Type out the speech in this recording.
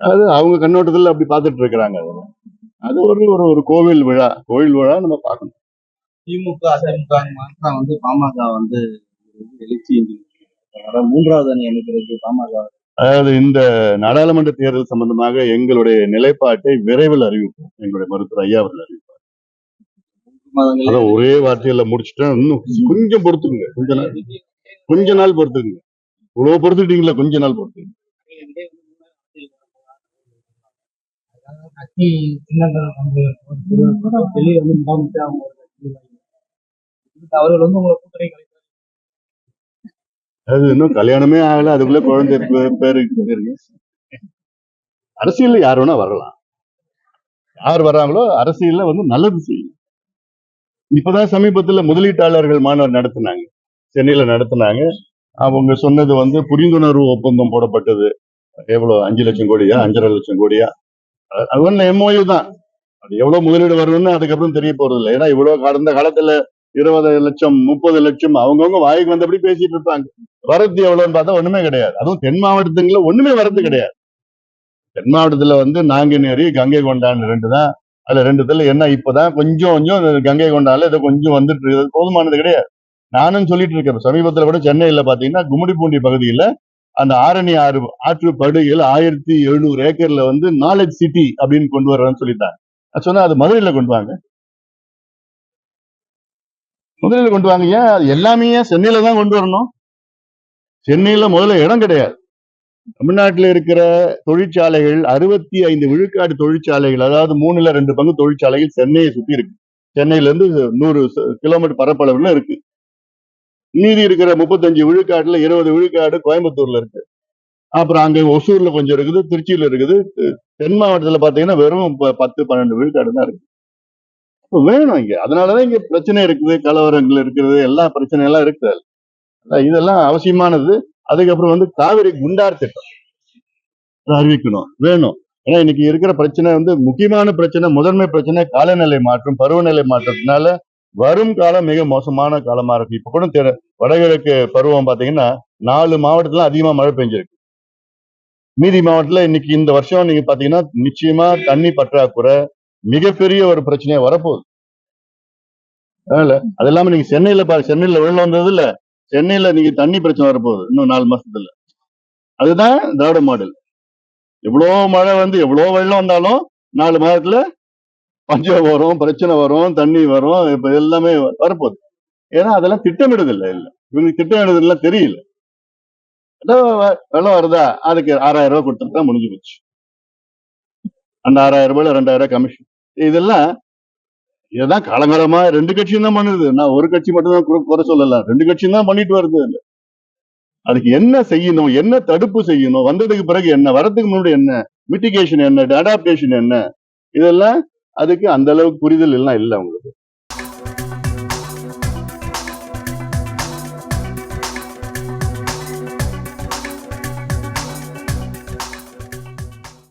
அது அவங்க கண்ணோட்டத்துல அப்படி பார்த்துட்டு இருக்கிறாங்க. அது ஒரு ஒரு ஒரு கோவில் விழா நம்ம பார்க்கணும். திமுக அதிமுக மாற்றம் பாமக எழுச்சி மூன்றாவது அணி அமைக்கிறது பாமக. அதாவது இந்த நாடாளுமன்ற தேர்தல் சம்பந்தமாக எங்களுடைய நிலைப்பாட்டை விரைவில் அறிவிப்போம். எங்களுடைய மருத்துவர் ஐயா அவர்கள் அறிவிப்பார். அதான் ஒரே வார்த்தையில முடிச்சுட்டா இன்னும் கொஞ்சம் பொறுத்துக்குங்க. கொஞ்ச நாள் பொறுத்துக்குங்க. இவ்வளவு பொறுத்துட்டீங்களா? கொஞ்ச நாள் பொறுத்துக்குங்க. அது இன்னும் கல்யாணமே ஆகல, அதுக்குள்ள குழந்தை பேரு. அரசியல்ல யார் வேணா வரலாம். யார் வர்றாங்களோ அரசியல்ல நல்லது செய்யும். இப்பதான் சமீபத்துல முதலீட்டாளர்கள் மாநாடு நடத்தினாங்க, சென்னையில நடத்தினாங்க. அவங்க சொன்னது புரிந்துணர்வு ஒப்பந்தம் போடப்பட்டது. எவ்வளவு 5 லட்சம் கோடியா 5.5 லட்சம் கோடியா? அது MOU தான். அது எவ்வளவு முதலீடு வரணும்னு அதுக்கப்புறம் தெரிய போறது இல்லை. ஏன்னா இவ்வளவு கடந்த காலத்துல 20 லட்சம் 30 லட்சம் அவங்கவுங்க வாய்க்கு வந்தபடி பேசிட்டு இருப்பாங்க. வரத்து எவ்வளவுன்னு பார்த்தா ஒண்ணுமே கிடையாது. அதுவும் தென் மாவட்டத்துக்குள்ள ஒண்ணுமே வரது கிடையாது. தென் மாவட்டத்துல நாங்குநேரி கங்கை கொண்டான் 2 தான். அதுல 2 என்ன இப்பதான் கொஞ்சம் கொஞ்சம் கங்கை கொண்டான்ல இதை கொஞ்சம் வந்துட்டு இருக்கு. போதுமானது கிடையாது. நானும் சொல்லிட்டு இருக்கேன். சமீபத்துல கூட சென்னையில பாத்தீங்கன்னா கும்மிடிப்பூண்டி பகுதியில அந்த ஆரணி ஆற்று படுகையில் 1700 ஏக்கர்ல நாலேஜ் சிட்டி அப்படின்னு கொண்டு வர்றேன்னு சொல்லிட்டாங்க. சொன்னா அது மதுரையில கொண்டு வாங்க. மதுரையில கொண்டு வாங்க. ஏன் அது எல்லாமே சென்னையில தான் கொண்டு வரணும்? சென்னையில முதல்ல இடம் கிடையாது. தமிழ்நாட்டில் இருக்கிற தொழிற்சாலைகள் 65 விழுக்காடு தொழிற்சாலைகள், அதாவது 3ல் 2 பங்கு தொழிற்சாலைகள் சென்னையை சுத்தி இருக்கு. சென்னையில இருந்து 100 கிலோமீட்டர் பரப்பளவுல இருக்கு. மீதி இருக்கிற 35 விழுக்காட்டுல 20 விழுக்காடு கோயம்புத்தூர்ல இருக்கு. அப்புறம் அங்க ஒசூர்ல கொஞ்சம் இருக்குது, திருச்சியில இருக்குது. தென் மாவட்டத்துல பாத்தீங்கன்னா வெறும் 10-12 விழுக்காடு தான் இருக்கு. வேணும் இங்க. அதனாலதான் இங்க பிரச்சனை இருக்குது, கலவரங்கள் இருக்கிறது, எல்லா பிரச்சனை எல்லாம் இருக்குது. இதெல்லாம் அவசியமானது. அதுக்கப்புறம் காவிரி குண்டார் திட்டம் அறிவிக்கணும், வேணும். ஏன்னா இன்னைக்கு இருக்கிற பிரச்சனை முக்கியமான பிரச்சனை, முதன்மை பிரச்சனை காலநிலை மாற்றம், பருவநிலை மாற்றத்தினால வரும் காலம் மிக மோசமான காலமா இருக்கு. இப்ப கூட வடகிழக்கு பருவம் பாத்தீங்கன்னா 4 மாவட்டத்துல அதிகமா மழை பெஞ்சிருக்கு. மீதி மாவட்டத்துல இன்னைக்கு இந்த வருஷம் நீங்க பாத்தீங்கன்னா நிச்சயமா தண்ணி பற்றாக்குறை மிகப்பெரிய ஒரு பிரச்சனையா வரப்போகுது. அது இல்லாம நீங்க சென்னையில வெள்ளம் வந்தது இல்ல, சென்னையில நீங்க தண்ணி பிரச்சனை வரப்போகுது இன்னும் 4 மாசத்துல. அதுதான் திராவிட மாடல். எவ்வளவு மழை எவ்வளவு வெள்ளம் வந்தாலும் 4 மாதத்துல பஞ்சம் வரும், பிரச்சனை வரும், தண்ணி வரும், இப்ப எல்லாமே வரப்போகுது. ஏன்னா அதெல்லாம் திட்டமிடுதல் இல்ல. இவங்களுக்கு திட்டமிடுதல் தெரியல. வெள்ளம் வருதா, அதுக்கு 6000 ரூபாய் கொடுத்துட்டு தான் முடிஞ்சு போச்சு. அந்த 6000 ரூபாயில 2000 ரூபாய் கமிஷன். இதுதான் காலங்காலமா 2 கட்சியும் தான் பண்ணுது. நான் ஒரு கட்சி மட்டும் தான் குறை சொல்லலாம். 2 கட்சியும் தான் பண்ணிட்டு வருது. அதுக்கு என்ன செய்யணும், என்ன தடுப்பு செய்யணும், வந்ததுக்கு பிறகு என்ன, வரதுக்கு முன்னாடி என்ன, மிட்டிகேஷன் என்ன, அடாப்டேஷன் என்ன, இதெல்லாம் அதுக்கு அந்த அளவுக்கு புரிதல் எல்லாம் இல்லை அவங்களுக்கு.